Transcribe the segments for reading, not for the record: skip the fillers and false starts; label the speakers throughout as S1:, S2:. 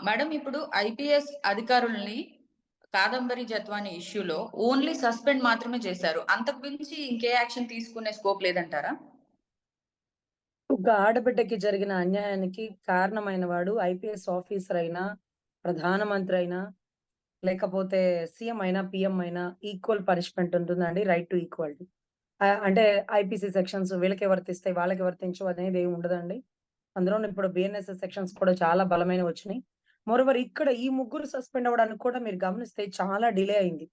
S1: Madam ఇప్పుడు IPS అధికారుల్ని కాదంబరి జత్వాని ఇష్యూలో ఓన్లీ సస్పెండ్ మాత్రమే చేశారు. అంతకు మించి ఇంకే యాక్షన్ తీసుకునే స్కోప్ లేదంటారా?
S2: ఒక ఆడబిడ్డకి జరిగిన అన్యాయానికి కారణమైన వాడు ఐపీఎస్ ఆఫీసర్ అయినా, ప్రధానమంత్రి అయినా, లేకపోతే సీఎం అయినా, పీఎం అయినా ఈక్వల్ పనిష్మెంట్ ఉంటుందండి. Right to equality. అంటే ఐపీసీ సెక్షన్స్ వీళ్ళకే వర్తిస్తాయి, వాళ్ళకి వర్తించవు అనేది ఏమి ఉండదండి. అందులోను ఇప్పుడు బిఎన్ఎస్ఎస్ సెక్షన్స్ కూడా చాలా బలమైనవి వచ్చినాయి. మోరోవర్ ఇక్కడ ఈ ముగ్గురు సస్పెండ్ అవ్వడానికి కూడా మీరు గమనిస్తే చాలా డిలే అయింది.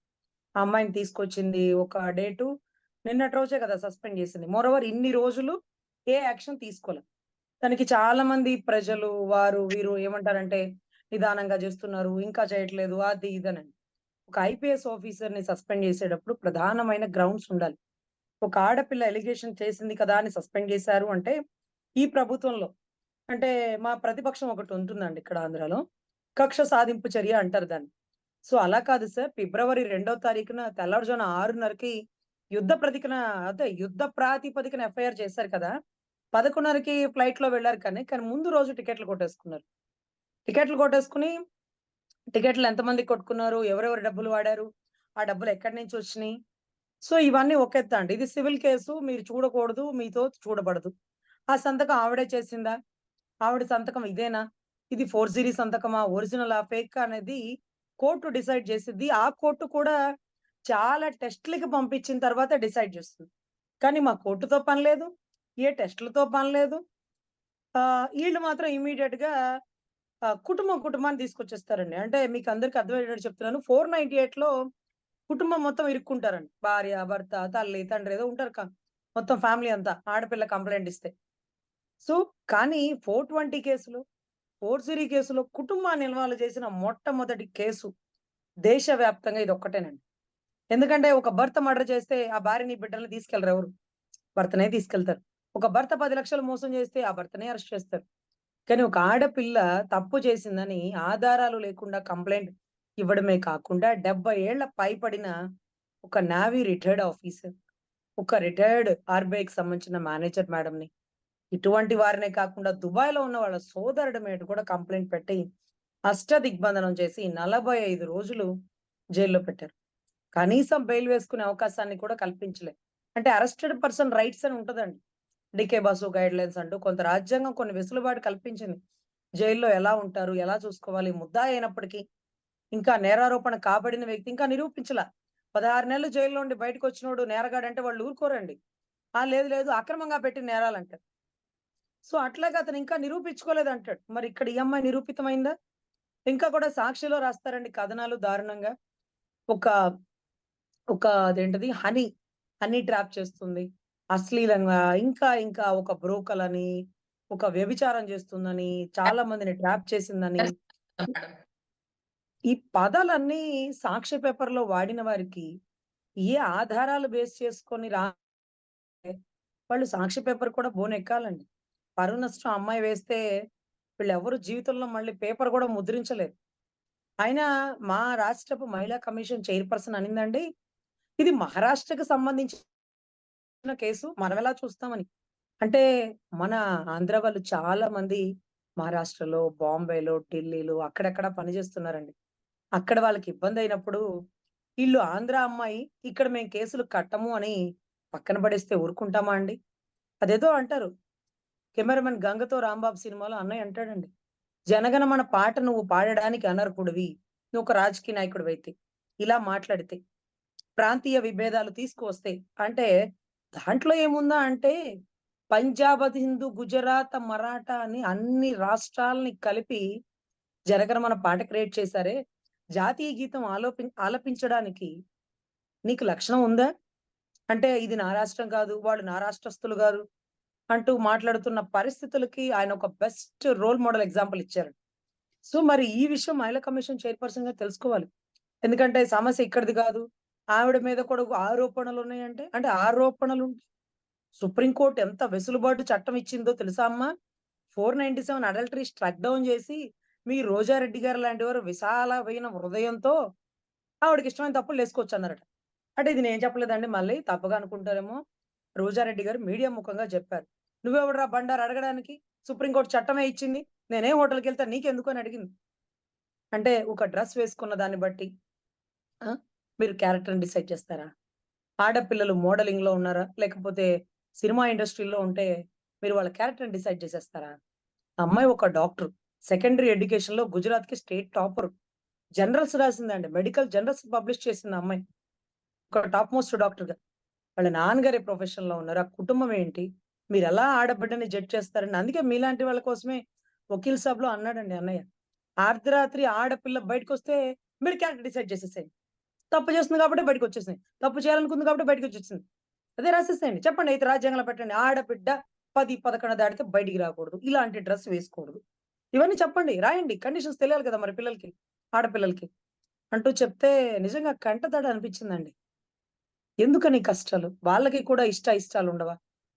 S2: ఆ అమ్మాయిని తీసుకొచ్చింది ఒక డేటు, నిన్నటి రోజే కదా సస్పెండ్ చేసింది. మోరోవర్ ఇన్ని రోజులు ఏ యాక్షన్ తీసుకోలే. దానికి చాలా మంది ప్రజలు వారు వీరు ఏమంటారంటే నిదానంగా చేస్తున్నారు, ఇంకా చేయట్లేదు అది ఇదనండి. ఒక ఐపీఎస్ ఆఫీసర్‌ని సస్పెండ్ చేసేటప్పుడు ప్రధానమైన గ్రౌండ్స్ ఉండాలి. ఒక ఆడపిల్ల అలిగేషన్ చేసింది కదా అని సస్పెండ్ చేశారు అంటే, ఈ ప్రభుత్వంలో అంటే మా ప్రతిపక్షం ఒకటి ఉంటుందండి ఇక్కడ ఆంధ్రాలో. కక్ష సాధింపు చర్య అంటారు దాన్ని. సో, అలా కాదు సార్. ఫిబ్రవరి 2వ తారీఖున తెల్లవారుజామున 6:30కి యుద్ధ ప్రాతిపదికన ఎఫ్ఐఆర్ చేశారు కదా! 11:30కి ఫ్లైట్‌లో వెళ్లారు కానీ ముందు రోజు టికెట్లు కొట్టేసుకున్నారు. టికెట్లు కొట్టేసుకొని టికెట్లు ఎంతమందికి కొట్టుకున్నారు? ఎవరెవరు డబ్బులు వాడారు? ఆ డబ్బులు ఎక్కడి నుంచి వచ్చినియి? సో, ఇవన్నీ ఒక ఎత్తండి. ఇది సివిల్ కేసు. మీరు చూడకూడదు. మీతో చూడబడదు. ఆ సంతకం ఆవిడే చేసిందా? ఆవిడ సంతకం ఇదేనా? ఇది ఫోర్జరీ సంతకమా? ఒరిజినలా? ఫేకా? అనేది కోర్టు డిసైడ్ చేసిద్ది. ఆ కోర్టు కూడా చాలా టెస్ట్‌లకి పంపించిన తర్వాత డిసైడ్ చేస్తుంది. కానీ మా కోర్టుతో పని లేదు. ఏ టెస్ట్‌లతో పని లేదు. ఈళ్ళు మాత్రం ఇమ్మీడియేట్‌గా కుటుంబాన్ని తీసుకొచ్చేస్తారండి. అంటే మీకు అందరికి అర్థమయ్యేటట్టు చెప్తున్నాను. 498లో కుటుంబం మొత్తం ఇరుక్కుంటారండి. భార్య, భర్త, తల్లి, తండ్రి ఏదో ఉంటారు మొత్తం ఫ్యామిలీ అంతా. ఆడపిల్ల కంప్లెయింట్ ఇస్తే. సో, కానీ 420 కేసులో, ఫోర్జరీ కేసులో కుటుంబాన్ని ఇన్వాల్వ్ చేసిన మొట్టమొదటి కేసు దేశవ్యాప్తంగా ఇదొక్కటేనండి. ఎందుకంటే ఒక భర్త మర్డర్ చేస్తే ఆ భార్యని, బిడ్డల్ని తీసుకెళ్లరు ఎవరు. భర్తనే తీసుకెళ్తారు. ఒక భర్త 10,00,000 మోసం చేస్తే ఆ భర్తనే అరెస్ట్ చేస్తారు. కానీ ఒక ఆడపిల్ల తప్పు చేసిందని ఆధారాలు లేకుండా కంప్లెయింట్ ఇవ్వడమే కాకుండా 70 ఏళ్ల పైబడిన ఒక నేవీ రిటైర్డ్ ఆఫీసర్, ఒక రిటైర్డ్ ఆర్‌బీఐకి సంబంధించిన మేనేజర్ మేడంని, ఇటువంటి వారినే కాకుండా దుబాయ్‌లో ఉన్న వాళ్ళ సోదరుడి మీద కూడా కంప్లెయింట్ పెట్టి అష్టదిగ్బంధనం చేసి 45 రోజులు జైల్‌లో పెట్టారు. కనీసం బెయిల్ వేసుకునే అవకాశాన్ని కూడా కల్పించలే. అంటే అరెస్టెడ్ పర్సన్ రైట్స్ అని ఉంటదండి. డీకే బాసు గైడ్‌లైన్స్ అంటూ కొంత రాజ్యాంగం కొన్ని వెసులుబాటు కల్పించింది. జైల్‌లో ఎలా ఉంటారు? ఎలా చూసుకోవాలి? ముద్దాయి అయినప్పటికీ ఇంకా నేరారోపణ కాబడిన వ్యక్తి ఇంకా నిరూపించలా. 16 నెలలు జైల్‌లో ఉండి బయటకొచ్చినోడు నేరగాడంటే వాళ్ళు ఊరుకోరండి. లేదు లేదు అక్రమంగా పెట్టిన నేరాలంటారు. సో, అట్లాగా అతను ఇంకా నిరూపించుకోలేదంటాడు. మరి ఇక్కడ ఈ అమ్మాయి నిరూపితమైందా? ఇంకా కూడా సాక్షిలో రాస్తారండి కథనాలు దారుణంగా. ఒక ఒక అదేంటిది హనీ ట్రాప్ చేస్తుంది. అశ్లీలంగా ఇంకా ఒక బ్రోకలని, ఒక వ్యభిచారం చేస్తుందని, చాలా మందిని ట్రాప్ చేసిందని.
S1: మేడం.
S2: ఈ పదాలన్నీ సాక్ష్య పేపర్‌లో వాడిన వారికి ఏ ఆధారాలు బేస్ చేసుకొని వాళ్ళు సాక్ష్య పేపర్ కూడా బోనెక్కాలండి. పరువు నష్టం అమ్మాయి వేస్తే వీళ్ళెవరు జీవితంలో మళ్ళీ పేపర్ కూడా ముద్రించలేరు. అయినా మా రాష్ట్రపు మహిళా కమిషన్ చైర్‌పర్సన్ అనిందండి, ఇది మహారాష్ట్రకి సంబంధించిన కేసు మనమెలా చూస్తామని. అంటే మన ఆంధ్ర వాళ్ళు చాలా మంది మహారాష్ట్రలో, బాంబేలో, ఢిల్లీలో అక్కడక్కడ పని చేస్తున్నారండి. అక్కడ వాళ్ళకి ఇబ్బందయినప్పుడు, ఈళ్ళు ఆంధ్ర అమ్మాయి, ఇక్కడ మేము కేసులు కట్టము అని పక్కన పడేస్తే ఊరుకుంటామా అండి? అదేదో అంటారు. 'కెమెరామన్ గంగతో రాంబాబు' సినిమాలో అన్నయ్య అంటాడండి. జనగణమన పాట నువ్వు పాడడానికి అనర్హుడివి. నువ్వొక రాజకీయ నాయకుడివైతే. ఇలా మాట్లాడితే. ప్రాంతీయ విభేదాలు తీసుకువస్తే. అంటే దాంట్లో ఏముందా అంటే పంజాబ్, హిందూ, గుజరాత్, మరాఠా అని అన్ని రాష్ట్రాలని కలిపి జనగణమన పాట క్రియేట్ చేశారే! జాతీయ గీతం ఆలపించడానికి నీకు లక్షణం ఉందా? అంటే ఇది నా రాష్ట్రం కాదు. వాళ్ళు నా రాష్ట్రస్తులు గారు అంటూ మాట్లాడుతున్న పరిస్థితులకి ఆయన ఒక బెస్ట్ రోల్ మోడల్ ఎగ్జాంపుల్ ఇచ్చారు. సో, మరి ఈ విషయం మహిళా కమిషన్ చైర్‌పర్సన్‌గా తెలుసుకోవాలి. ఎందుకంటే సమస్య ఇక్కడిది గాదు. ఆవిడ మీద కూడా ఆరోపణలున్నాయంటే, అంటే ఆరోపణలు సుప్రీం కోర్ట్ ఎంత వెసులుబాటు చట్టం ఇచ్చిందో తెలుసా అమ్మా? 497 అడల్టరీ స్ట్రక్ డౌన్ జేసి, మీ రోజారెడ్డి గారు లాంటి వారు విశాలమైన హృదయంతో ఆవిడకి ఇష్టమైన తప్పులేసుకోవచ్చన్నారట. అంటే ఇది నేను చెప్పలేదండి మళ్ళీ తప్పుగా అనుకుంటారేమో. రోజారెడ్డి గారు మీడియా ముఖంగా చెప్పారు. "నువ్వెవడురా బండారు అడగడానికి? సుప్రీం కోర్ట్ చట్టమే ఇచ్చింది. నేనేం హోటల్‌కెళ్తా నీకెందుకు" అని అడిగింది. అంటే ఒక డ్రెస్ వేసుకున్న దాన్ని బట్టి ఆ! మీరు క్యారెక్టర్‌ని డిసైడ్ చేస్తారా? ఆడపిల్లలు మోడలింగ్‌లో ఉన్నారా? లేకపోతే సినిమా ఇండస్ట్రీలో ఉంటే మీరు వాళ్ళ క్యారెక్టర్‌ని డిసైడ్ చేసేస్తారా? ఆ అమ్మాయి ఒక డాక్టర్. సెకండరీ ఎడ్యుకేషన్‌లో గుజరాత్‌కి స్టేట్ టాపర్. జనరల్స్ రాసిందండి. మెడికల్ జనరల్స్ పబ్లిష్ చేసింది ఆ అమ్మాయి. ఒక టాప్ మోస్ట్ డాక్టర్‌గా. వాళ్ళ నాన్నగారే ప్రొఫెషన్‌లో ఉన్నారు. ఆ కుటుంబం ఏంటి? మీరెలా ఆడబిడ్డని జడ్జ్ చేస్తారండి? అందుకే మీలాంటి వాళ్ళ కోసమే వకీల్ సాబ్‌లో అన్నాడండి అన్నయ్య. అర్ధరాత్రి ఆడపిల్ల బయటకొస్తే మీరు క్యారెక్టర్ డిసైడ్ చేసేసేయండి. తప్పు చేస్తుంది కాబట్టి బయటకొచ్చేసింది. తప్పు చేయాలనుకుంది కాబట్టి బయటకొచ్చేసింది. అదే రాసేసేయండి. చెప్పండి అయితే రాజ్యాంగంలో పెట్టండి. ఆడబిడ్డ 10, 11 దాటితే బయటికి రాకూడదు. ఇలాంటి డ్రెస్ వేసుకోకూడదు. ఇవన్నీ చెప్పండి. రాయండి. కండిషన్స్ తెలియాలి కదా! మరి పిల్లలకి. ఆడపిల్లలకి. అంటూ చెప్తే నిజంగా కంటతడి అనిపించిందండి. ఎందుకని కష్టాలు? వాళ్ళకి కూడా ఇష్టాలుండవా?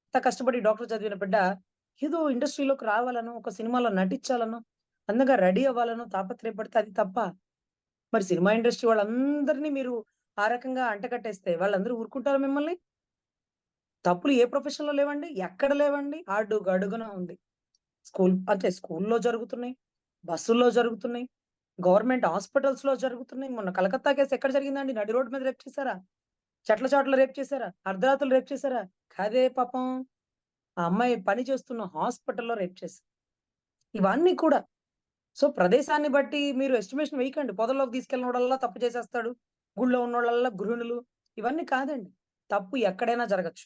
S2: ఇంత కష్టపడి డాక్టర్ చదివిన బిడ్డ ఏదో ఇండస్ట్రీలోకి రావాలనో, ఒక సినిమాలో నటించాలనో, అందంగా రెడీ అవ్వాలనో తాపత్రయపడితే అది తప్పా? మరి సినిమా ఇండస్ట్రీ వాళ్ళందరిని మీరు ఆ రకంగా అంటగట్టేస్తే వాళ్ళందరూ ఊరుకుంటారా మిమ్మల్ని? తప్పులు ఏ ప్రొఫెషన్‌లో లేవండి? ఎక్కడ లేవండి? అడుగడుగున ఉంది. స్కూల్‌లో జరుగుతున్నాయి. బస్సుల్లో జరుగుతున్నాయి. గవర్నమెంట్ హాస్పిటల్స్‌లో జరుగుతున్నాయి. మొన్న కలకత్తా కేస్ ఎక్కడ జరిగిందండి? నడి రోడ్డు మీద రేప్ చేసారా? చెట్ల చాటులో రేప్ చేసారా? అర్ధరాత్రులు రేప్ చేసారా? కాదే పాపం. ఆ అమ్మాయి పని చేస్తున్న హాస్పిటల్‌లో రేప్ చేశారు. ఇవన్నీ కూడా. సో, ప్రదేశాన్ని బట్టి మీరు ఎస్టిమేషన్ వేయకండి. పొదల్లోకి తీసుకెళ్ళినోడల్లా తప్పు చేసేస్తాడు. గుళ్ళో ఉన్నోళ్ళల్లా గృహిణులు. ఇవన్నీ కాదండి. తప్పు ఎక్కడైనా జరగొచ్చు.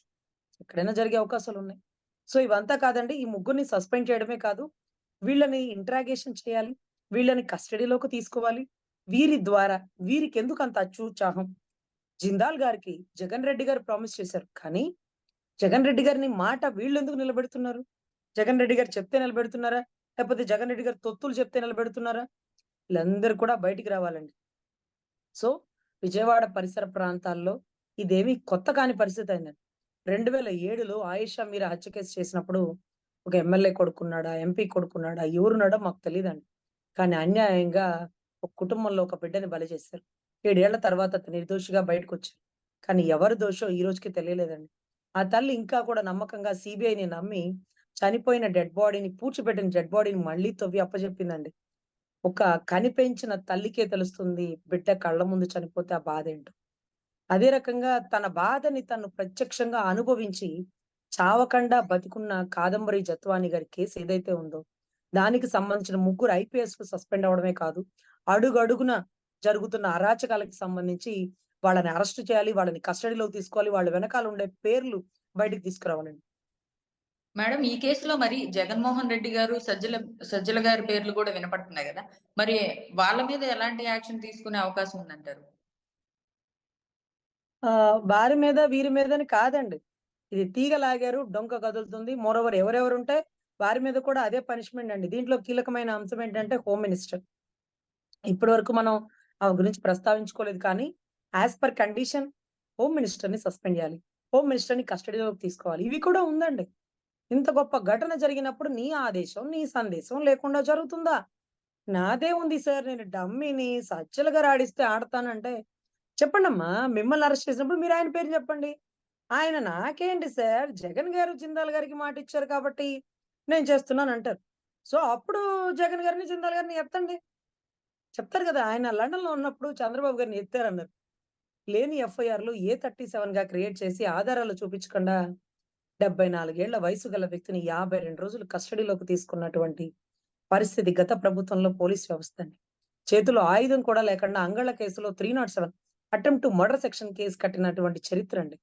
S2: ఎక్కడైనా జరిగే అవకాశాలున్నాయి. సో, ఇవంతా కాదండి. ఈ ముగ్గురిని సస్పెండ్ చేయడమే కాదు, వీళ్ళని ఇంట్రాగేషన్ చేయాలి. వీళ్ళని కస్టడీలోకి తీసుకోవాలి. వీరి ద్వారా వీరికెందుకంత అత్యుత్సాహం? జిందాల్ గారికి జగన్ రెడ్డి గారు ప్రామిస్ చేశారు. కానీ, జగన్ రెడ్డి గారిని మాట వీళ్ళెందుకు నిలబెడుతున్నారు? జగన్ రెడ్డి గారు చెప్తే నిలబెడుతున్నారా? లేకపోతే జగన్ రెడ్డి గారి తొత్తులు చెప్తే నిలబెడుతున్నారా? ఈళ్ళందరూ కూడా బయటికి రావాలండి. సో, విజయవాడ పరిసర ప్రాంతాల్లో ఇదేమి కొత్త కాని పరిస్థితయిందండి. 2007లో ఆయేషా మీరా హత్య కేసు చేసినప్పుడు ఒక ఎమ్మెల్యే కొడుకున్నాడా? ఎంపీ కొడుకున్నాడా? ఎవరున్నాడో మాకు తెలీదండి. కానీ అన్యాయంగా ఒక కుటుంబంలో ఒక బిడ్డని బలి చేశారు. 7 ఏళ్ల తర్వాత అతను నిర్దోషిగా బయటకొచ్చారు. కానీ ఎవరు దోషో ఈ రోజుకి తెలియలేదండి. ఆ తల్లి ఇంకా కూడా నమ్మకంగా సీబీఐని నమ్మి చనిపోయిన డెడ్ బాడీని పూడ్చిపెట్టిన డెడ్ బాడీని మళ్ళీ తవ్వి అప్పజెప్పిందండి. ఒక కనిపెంచిన తల్లికే తెలుస్తుంది బిడ్డ కళ్ళ ముందు చనిపోతే ఆ బాధేంటో. అదే రకంగా తన బాధని తను ప్రత్యక్షంగా అనుభవించి, చావకుండా బతికున్న కాదంబరి జత్వాని గారి కేస్ ఏదైతే ఉందో, దానికి సంబంధించిన ముగ్గురు ఐపీఎస్‌లు సస్పెండ్ అవ్వడమే కాదు, అడుగడుగున జరుగుతున్న అరాచకాలకు సంబంధించి వాళ్ళని అరెస్ట్ చేయాలి, వాళ్ళని కస్టడీలోకి తీసుకోవాలి, వాళ్ళ వెనకాల ఉండే పేర్లు బయటికి తీసుకురావాలండి.
S1: మేడం ఈ కేసులో మరి జగన్మోహన్ రెడ్డి గారు, సజ్జల గారి పేర్లు కూడా వినపడుతున్నాయి గదా! మరి వాళ్ళ మీద ఎలాంటి యాక్షన్ తీసుకునే అవకాశం ఉందంటారు?
S2: వారి మీద, వీరి మీదని కాదండి. ఇది తీగ లాగారు, డొంక కదులుతుంది. మోరోవర్ ఎవరెవరుంటే వారి మీద కూడా అదే పనిష్మెంట్ అండి. దీంట్లో కీలకమైన అంశం ఏంటంటే హోమ్ మినిస్టర్. ఇప్పటి వరకు మనం ఆ గురించి ప్రస్తావించుకోలేదు కానీ, యాస్ పర్ కండిషన్ హోమ్ మినిస్టర్‌ని సస్పెండ్ చేయాలి. హోమ్ మినిస్టర్‌ని కస్టడీలోకి తీసుకోవాలి. ఇవి కూడా ఉందండి. ఇంత గొప్ప ఘటన జరిగినప్పుడు నీ ఆదేశం, నీ సందేశం లేకుండా జరుగుతుందా? నాదే ఉంది సార్. నేను డమ్మీని సజ్జల గారు ఆడిస్తే ఆడతానంటే, చెప్పండమ్మా. మిమ్మల్ని అరెస్ట్ చేసినప్పుడు మీరు ఆయన పేరు చెప్పండి. ఆయన నాకేంటి సార్ జగన్ గారు జిందాల్ గారికి మాటిచ్చారు కాబట్టి నేను చేస్తున్నానంటారు. సో, అప్పుడు జగన్ గారిని, జిందాల్ గారిని ఎత్తండి. చెప్తారు కదా! ఆయన లండన్‌లో ఉన్నప్పుడు చంద్రబాబు గారిని ఎత్తారన్నారు. లేని ఎఫ్ఐఆర్‌లు ఏ37గా క్రియేట్ చేసి ఆధారాలు చూపించకుండా 74 ఏళ్ల వయసు గల వ్యక్తిని 52 రోజులు కస్టడీలోకి తీసుకున్నటువంటి పరిస్థితి గత ప్రభుత్వంలో పోలీస్ వ్యవస్థ అండి. చేతిలో ఆయుధం కూడా లేకుండా అంగళ్ళ కేసులో 307 attempt to murder section case కట్టినటువంటి చరిత్ర అండి.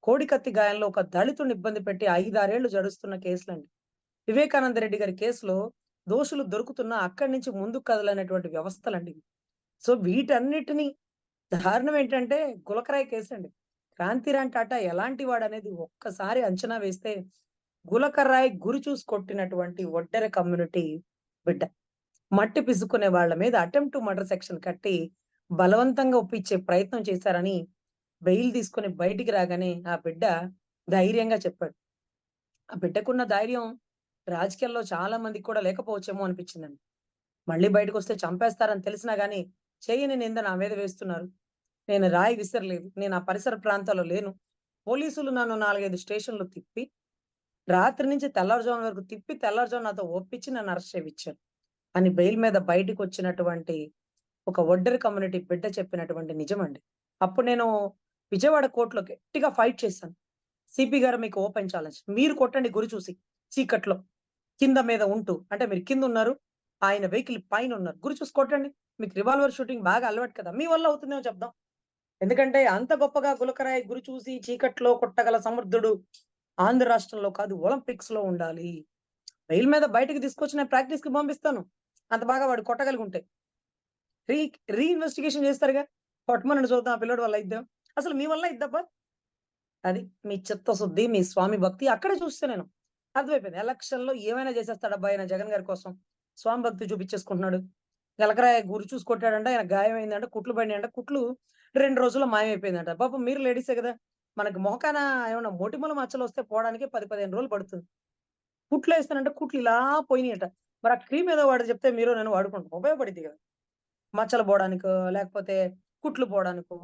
S2: కోడికత్తి గాయంలో ఒక దళితుడిని ఇబ్బంది పెట్టి 5, 6 ఏళ్లు జడుస్తున్న కేసులండి. వివేకానంద రెడ్డి గారి కేసులో దోషులు దొరుకుతున్నా అక్కడి నుంచి ముందుకు కదలనటువంటి వ్యవస్థలండి. సో, వీటన్నిటిని దారుణం ఏంటంటే గులకరాయి కేసండి. క్రాంతిరామ్ టాటా ఎలాంటి వాడనేది ఒక్కసారి అంచనా వేస్తే గులకరాయి గురి చూసి కొట్టినటువంటి ఒడ్డెర కమ్యూనిటీ బిడ్డ. మట్టి పిసుక్కునే వాళ్ళ మీద అటెంప్ట్ టు మర్డర్ సెక్షన్ కట్టి బలవంతంగా ఒప్పించే ప్రయత్నం చేశారని బెయిల్ తీసుకొని బయటికి రాగానే ఆ బిడ్డ ధైర్యంగా చెప్పాడు. ఆ బిడ్డకున్న ధైర్యం రాజకీయాల్లో చాలా మందికి కూడా లేకపోవచ్చేమో అనిపించిందండి. మళ్ళీ బయటకొస్తే చంపేస్తారని తెలిసినా గాని చెయ్యని నింద నా మీద వేస్తున్నారు. నేను రాయి విసరలేదు. నేను ఆ పరిసర ప్రాంతాల్లో లేను. పోలీసులు నన్ను 4, 5 స్టేషన్‌లు తిప్పి, రాత్రి నుంచి తెల్లారుజామున వరకు తిప్పి, తెల్లారుజామున నాతో ఒప్పించి నన్ను అరెస్ట్ చేపిచ్చారు. అని బెయిల్ మీద బయటికొచ్చినటువంటి ఒక ఒడ్డెర కమ్యూనిటీ బిడ్డ చెప్పినటువంటి నిజమండి. అప్పుడు నేను విజయవాడ కోర్ట్‌లో గట్టిగా ఫైట్ చేశాను. "సీపీ గారు మీకు ఓపెన్ ఛాలెంజ్. మీరు కొట్టండి గురి చూసి చీకట్లో. కింద మీద ఉంటూ. అంటే మీరు కిందున్నారు. ఆయన వెహికల్ పైనున్నారు. గురి చూసి కొట్టండి. మీకు రివాల్వర్ షూటింగ్ బాగా అలవాటు కదా! మీ వల్ల అవుతుందేమో చెప్దాం." ఎందుకంటే అంత గొప్పగా గులకరాయి గురి చూసి చీకట్లో కొట్టగల సమర్థుడు ఆంధ్ర రాష్ట్రంలో కాదు ఒలింపిక్స్‌లో ఉండాలి. బెయిల్ మీద బయటకి తీసుకొచ్చి నేను ప్రాక్టీస్‌కి పంపిస్తాను. అంత బాగా వాడు కొట్టగలిగుంటే. రీ రీ ఇన్వెస్టిగేషన్ చేస్తారుగా. కొట్టమనండి చూద్దాం ఆ పిల్లోడి వల్ల అయిద్దా? అసలు మీ వల్ల అయిద్దబ్బా? అది మీ చిత్తశుద్ధి, మీ స్వామి భక్తి అక్కడే చూస్తా నేను. అర్థమైపోయింది. ఎలక్షన్‌లో ఏమైనా చేసేస్తాడబ్బా ఆయన జగన్ గారి కోసం. స్వామి భక్తి చూపించేసుకుంటున్నాడు. ఎలకరాయ గురి చూసి కొట్టాడంట. ఆయనకు గాయమైందంట. కుట్లు పడినాయంట. కుట్లు 2 రోజుల్లో మాయమైపోయిందంట. పాపం మీరు లేడీసే గదా! మనకి మోకాన ఏమన్నా మొటిమల మచ్చలొస్తే పోవడానికి 10, 15 రోజులు పడుతుంది. కుట్లేస్తానంటే కుట్లు ఇలా పోయినాయట. మరి ఆ క్రీమ్ ఏదో వాడు చెప్తే మీరు నేను వాడుకుంటాం. ఉపయోగపడిద్ది గదా! మచ్చలు పోవడానికో, లేకపోతే కుట్లు పోవడానికో.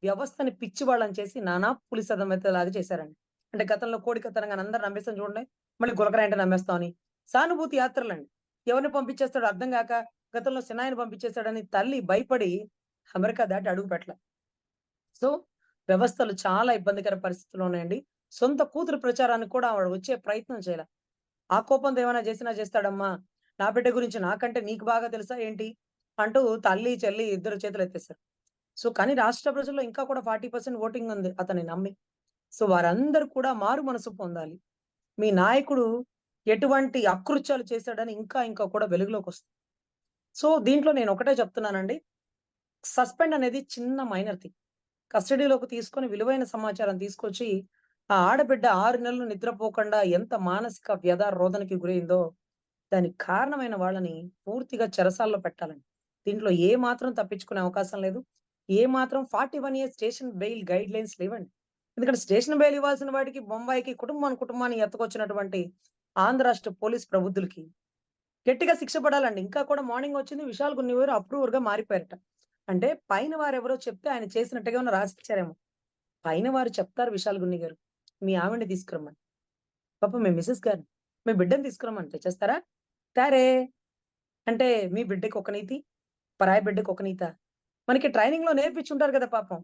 S2: వ్యవస్థని పిచ్చివాళ్ళని చేసి నానా పులిసెదమెత్తలాగా చేశారండి. అంటే గతంలో కోడికత్తెనంగాని అందరిని నమ్మేసాం చూడండి. మళ్ళీ గులకరాయి అంటే నమ్మేస్తామని. సానుభూతి యాత్రలండి. ఎవరిని పంపించేస్తాడో అర్థం గాక గతంలో సినాయిని పంపించేసాడని తల్లి భయపడి అమెరికా దాటి అడుగు పెట్టల. సో, వ్యవస్థలు చాలా ఇబ్బందికర పరిస్థితుల్లో ఉన్నాయండి. సొంత కూతురు ప్రచారానికి కూడా ఆవిడ వచ్చే ప్రయత్నం చేయల. ఆ కోపంతో ఏమైనా చేసినా చేస్తాడమ్మా! నా బిడ్డ గురించి నాకంటే నీకు బాగా తెలుసా ఏంటి? అంటూ తల్లి, చెల్లి ఇద్దరు చేతులెత్తేసారు. సో, కానీ రాష్ట్ర ప్రజల్లో ఇంకా కూడా 40% ఓటింగ్ ఉంది అతన్ని నమ్మి. సో, వారందరూ కూడా మారు మనసు పొందాలి. మీ నాయకుడు ఎటువంటి అకృత్యాలు చేశాడని ఇంకా కూడా వెలుగులోకొస్తుంది. సో, దీంట్లో నేనొకటే చెప్తున్నానండి. సస్పెండ్ అనేది చిన్న మైనర్ థింగ్. కస్టడీలోకి తీసుకొని విలువైన సమాచారం తీసుకొచ్చి, ఆ ఆడబిడ్డ 6 నెలలు నిద్రపోకుండా ఎంత మానసిక వ్యధ, రోదనకి గురైందో, దానికి కారణమైన వాళ్ళని పూర్తిగా చెరసాల్లో పెట్టాలండి. దీంట్లో ఏ మాత్రం తప్పించుకునే అవకాశం లేదు. ఏ మాత్రం 41 ఇయర్స్ స్టేషన్ బెయిల్ గైడ్‌లైన్స్ లేవండి. ఎందుకంటే స్టేషన్ బెయిల్ ఇవ్వాల్సిన వాడికి బొంబాయికి కుటుంబాన్ని ఎత్తుకొచ్చినటువంటి ఆంధ్ర రాష్ట్ర పోలీస్ ప్రబుద్ధులకి గట్టిగా శిక్ష పడాలండి. ఇంకా కూడా మార్నింగ్ వచ్చింది విశాల్ గున్నివారు అప్రూవర్‌గా మారిపోయారట. అంటే పైన వారెవరో చెప్తే ఆయన చేసినట్టుగా ఏమన్నా రాసిచ్చారేమో. పైన వారు చెప్తారు విశాల్ గున్ని గారు. మీ ఆవిడని తీసుకురమ్మని. పాపం మీ మిసెస్ గారిని, మీ బిడ్డని తీసుకురమ్మని తెచ్చేస్తారా? తేరే. అంటే మీ బిడ్డకి ఒక నీతి, పరాయి బిడ్డకి ఒక నీతా? మనకి ట్రైనింగ్‌లో నేర్పించుంటారు కదా పాపం.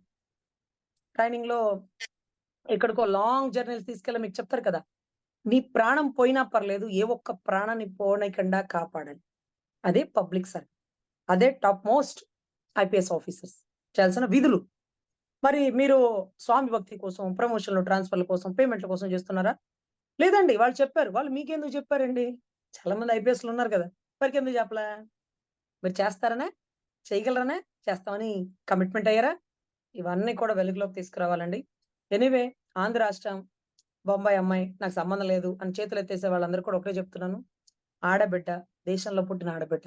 S2: ట్రైనింగ్‌లో ఎక్కడికో లాంగ్ జర్నీస్ తీసుకెళ్ళి మీకు చెప్తారు కదా! నీ ప్రాణం పోయినా పర్లేదు. ఏ ఒక్క ప్రాణాన్ని పోనీకుండా కాపాడాలి. అదే పబ్లిక్ సర్వీస్. అదే టాప్ మోస్ట్ ఐపీఎస్ ఆఫీసర్స్ చేయాల్సిన విధులు. మరి మీరు స్వామి భక్తి కోసం, ప్రమోషన్‌లు, ట్రాన్స్‌ఫర్‌ల కోసం, పేమెంట్‌ల కోసం చేస్తున్నారా? లేదండి. వాళ్ళు చెప్పారు. వాళ్ళు మీకెందుకు చెప్పారండి? చాలా మంది ఐపీఎస్‌లు ఉన్నారు కదా! మరికెందుకు చెప్పలా? మీరు చేస్తారనా? చేయగలరనా? చేస్తామని కమిట్మెంట్ అయ్యారా? ఇవన్నీ కూడా వెలుగులోకి తీసుకురావాలండి. ఎనీవే ఆంధ్ర రాష్ట్రం, బొంబాయి అమ్మాయి నాకు సంబంధం లేదు అని చేతులెత్తేసే వాళ్ళందరికీ కూడా ఒకటే చెప్తున్నాను. ఆడబిడ్డ, దేశంలో పుట్టిన ఆడబిడ్డ.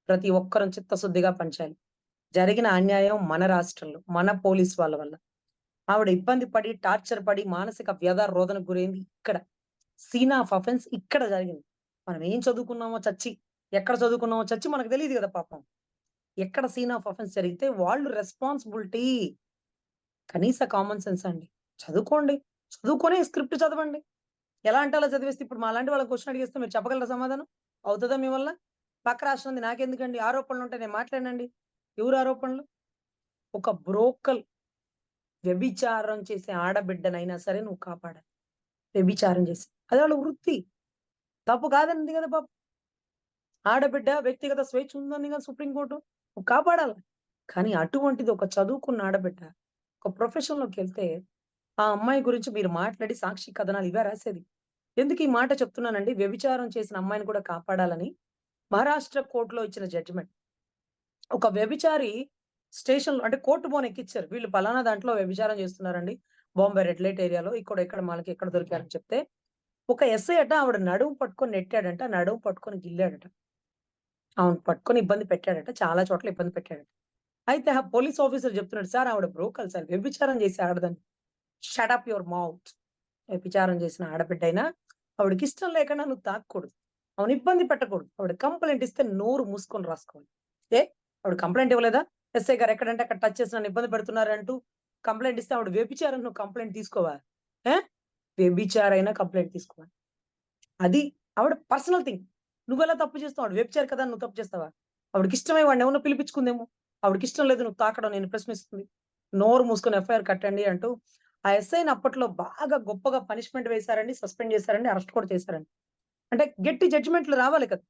S2: ప్రతి ఒక్కరం చిత్తశుద్ధిగా పంచాలి. జరిగిన అన్యాయం మన రాష్ట్రంలో, మన పోలీస్ వాళ్ళ వల్ల. ఆవిడ ఇబ్బంది పడి, టార్చర్ పడి, మానసిక వ్యధ, రోదనకు గురైంది ఇక్కడ. సీన్ ఆఫ్ అఫెన్స్ ఇక్కడ జరిగింది. మనం ఏం చదువుకున్నామో చచ్చి, ఎక్కడ చదువుకున్నామో చచ్చి మనకు తెలీదు గదా పాపం. ఎక్కడ సీన్ ఆఫ్ అఫెన్స్ జరిగితే వాళ్ళు రెస్పాన్సిబిలిటీ. కనీస కామన్ సెన్స్ అండి. చదువుకోండి. చదువుకొని స్క్రిప్ట్ చదవండి. ఎలా అంటే అలా చదివేస్తే ఇప్పుడు మాలాంటి వాళ్ళకి క్వెషన్ అడిగేస్తే మీరు చెప్పగలరా సమాధానం? అవుతదా మీ వల్ల? పక్క రాష్ట్రంది నాకెందుకండి? ఆరోపణలుంటే నేను మాట్లాడనండి. ఎవరు ఆరోపణలు? ఒక బ్రోకల్ వ్యభిచారం చేసే ఆడబిడ్డనైనా సరే నువ్వు కాపాడాలి. వ్యభిచారం చేసి. అది వాళ్ళ వృత్తి. తప్పు కాదనింది కదా పాపం. ఆడబిడ్డ వ్యక్తిగత స్వేచ్ఛ ఉందని కదా సుప్రీం కోర్టు. నువ్వు కాపాడాలి. కానీ అటువంటిది ఒక చదువుకున్న ఆడబిడ్డ ఒక ప్రొఫెషన్‌లోకెళ్తే ఆ అమ్మాయి గురించి మీరు మాట్లాడి సాక్షి కథనాలు ఇవే రాసేది. ఎందుకు ఈ మాట చెప్తున్నానండి? వ్యభిచారం చేసిన అమ్మాయిని కూడా కాపాడాలని మహారాష్ట్ర కోర్ట్‌లో ఇచ్చిన జడ్జిమెంట్. ఒక వ్యభిచారి స్టేషన్‌లో అంటే కోర్ట్ బోన్ ఎక్కిచ్చారు. వీళ్ళు పలానా దాంట్లో వ్యభిచారం చేస్తున్నారండి. బాంబే రెడ్ లైట్ ఏరియాలో ఇక్కడ మనకి ఎక్కడ దొరికారని చెప్తే, ఒక ఎస్ఐ అట ఆవిడ నడుము పట్టుకొని నెట్టాడంట. నడుము పట్టుకొని గిల్లాడట. ఆమెను పట్టుకొని ఇబ్బంది పెట్టాడట. చాలా చోట్ల ఇబ్బంది పెట్టాడట. అయితే ఆ పోలీస్ ఆఫీసర్ చెప్తున్నాడు, "సార్ ఆవిడ బ్రోకల్ సార్. వ్యభిచారం చేసే ఆడదని." Shut up your mouth. వ్యభిచారం చేసిన ఆడబిడ్డైనా ఆవిడకిష్టం లేకుండా నువ్వు తాకూడదు. ఆమెను ఇబ్బంది పెట్టకూడదు. ఆవిడ కంప్లెయింట్ ఇస్తే నోరు మూసుకొని రాసుకోవాలి. ఏ ఆవిడ కంప్లెయింట్ ఇవ్వలేదా? ఎస్ఐ గారు ఎక్కడంటే అక్కడ టచ్ చేసి నన్ను ఇబ్బంది పెడుతున్నారంటూ కంప్లెయింట్ ఇస్తే ఆవిడ వ్యభిచారం నువ్వు కంప్లెయింట్ తీసుకోవా? ఏ? వ్యభిచారైనా కంప్లెయింట్ తీసుకోవాలి. అది ఆవిడ పర్సనల్ థింగ్. నువ్వెలా తప్పు చేస్తావు? ఆవిడ వ్యభిచారి కదా! నువ్వు తప్పు చేస్తావా? ఆవిడకి ఇష్టమై వాడినెవరినో పిలిపించుకుందేమో. ఆవిడకి ఇష్టం లేదు నువ్వు తాకడం నేను ప్రశ్నిస్తుంది. నోరు మూసుకొని ఎఫ్ఐఆర్ కట్టండి అంటూ ఆ ఎస్ఐని అప్పట్లో బాగా గొప్పగా పనిష్మెంట్ వేశారండి. సస్పెండ్ చేశారండి. అరెస్ట్ కూడా చేశారండి. అంటే గట్టి జడ్జిమెంట్లు రావాలి కదా!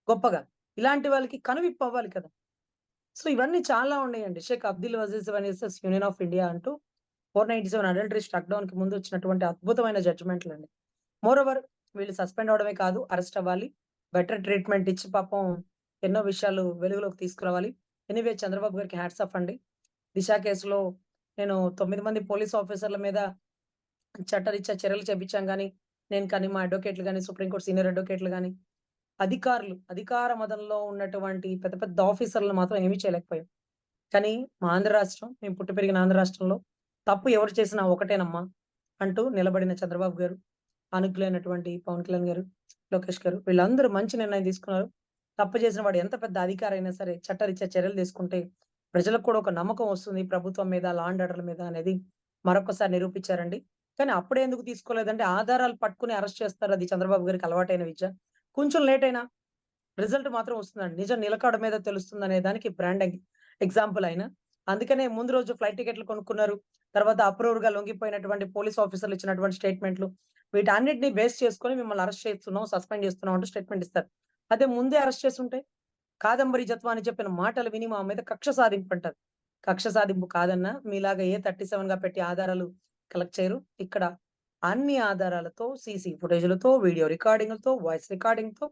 S2: గొప్పగా. ఇలాంటి వాళ్ళకి కనువిప్పు అవ్వాలి కదా! సో, ఇవన్నీ చాలా ఉన్నాయండి. Shaikh Abdul Aziz versus union of India అంటూ 497 అడల్టరీ స్ట్రక్ డౌన్‌కి ముందు వచ్చినటువంటి అద్భుతమైన జడ్జిమెంట్‌లండి. మోరోవర్ వీళ్ళు సస్పెండ్ అవ్వడమే కాదు, అరెస్ట్ అవ్వాలి. బెటర్ ట్రీట్‌మెంట్ ఇచ్చి పాపం ఎన్నో విషయాలు వెలుగులోకి తీసుకురావాలి. ఎనీవే చంద్రబాబు గారికి హ్యాట్స్ ఆఫ్ అండి. దిశ కేసులో నేను 9 మంది పోలీస్ ఆఫీసర్‌ల మీద చట్టరీత్యా చర్యలు చేపించాం గానీ, నేను కానీ, మా అడ్వొకేట్‌లు గాని, సుప్రీం కోర్ట్ సీనియర్ అడ్వొకేట్‌లు గాని, అధికారులు, అధికార మదంలో ఉన్నటువంటి పెద్ద పెద్ద ఆఫీసర్‌లను మాత్రం ఏమీ చేయలేకపోయాం. కానీ మా ఆంధ్ర రాష్ట్రం, మేము పుట్టి పెరిగిన ఆంధ్ర రాష్ట్రంలో తప్పు ఎవరు చేసినా ఒకటేనమ్మా అంటూ నిలబడిన చంద్రబాబు గారు, అనుకులైనటువంటి పవన్ కళ్యాణ్ గారు, లోకేష్ గారు వీళ్ళందరూ మంచి నిర్ణయం తీసుకున్నారు. తప్పు చేసిన వాడు ఎంత పెద్ద అధికారి అయినా సరే చట్టరీత్యా చర్యలు తీసుకుంటే ప్రజలకు కూడా ఒక నమ్మకం వస్తుంది ప్రభుత్వం మీద, లా అండ్ ఆర్డర్‌ల మీద అనేది మరొక్కసారి నిరూపించారండి. కానీ అప్పుడే ఎందుకు తీసుకోలేదంటే ఆధారాలు పట్టుకొని అరెస్ట్ చేస్తారు. అది చంద్రబాబు గారికి అలవాటైన విద్య. కొంచెం లేట్ అయినా రిజల్ట్ మాత్రం వస్తుందండి. నిజం నిలకడ మీద తెలుస్తుందనే దానికి బ్రాండ్ ఎగ్జాంపుల్ ఆయన. అందుకనే ముందు రోజు ఫ్లైట్ టికెట్లు కొనుక్కున్నారు. తర్వాత అప్రూవర్‌గా లొంగిపోయినటువంటి పోలీస్ ఆఫీసర్‌లు ఇచ్చినటువంటి స్టేట్‌మెంట్‌లు వీటన్నిటిని బేస్ చేసుకొని మిమ్మల్ని అరెస్ట్ చేస్తున్నాం, సస్పెండ్ చేస్తున్నాం అంటూ స్టేట్‌మెంట్ ఇస్తారు. అదే ముందే అరెస్ట్ చేసుంటే కాదంబరి జత్వాని చెప్పిన మాటలు విని మా మీద కక్ష సాధింపు అంటారు. కక్ష సాధింపు కాదన్నా మీలాగా ఏ 37గా పెట్టి ఆధారాలు కలెక్ట్ చేయరు. ఇక్కడ అన్ని ఆధారాలతో, సీసీ ఫుటేజ్‌లతో, వీడియో రికార్డింగ్‌లతో, వాయిస్ రికార్డింగ్‌తో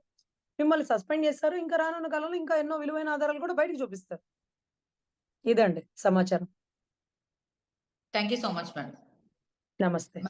S2: మిమ్మల్ని సస్పెండ్ చేస్తారు. ఇంకా రానున్న కాలంలో ఇంకా ఎన్నో విలువైన ఆధారాలు కూడా బయటకు చూపిస్తారు. ఇదండి సమాచారం.
S1: Thank you so much madam.
S2: నమస్తే.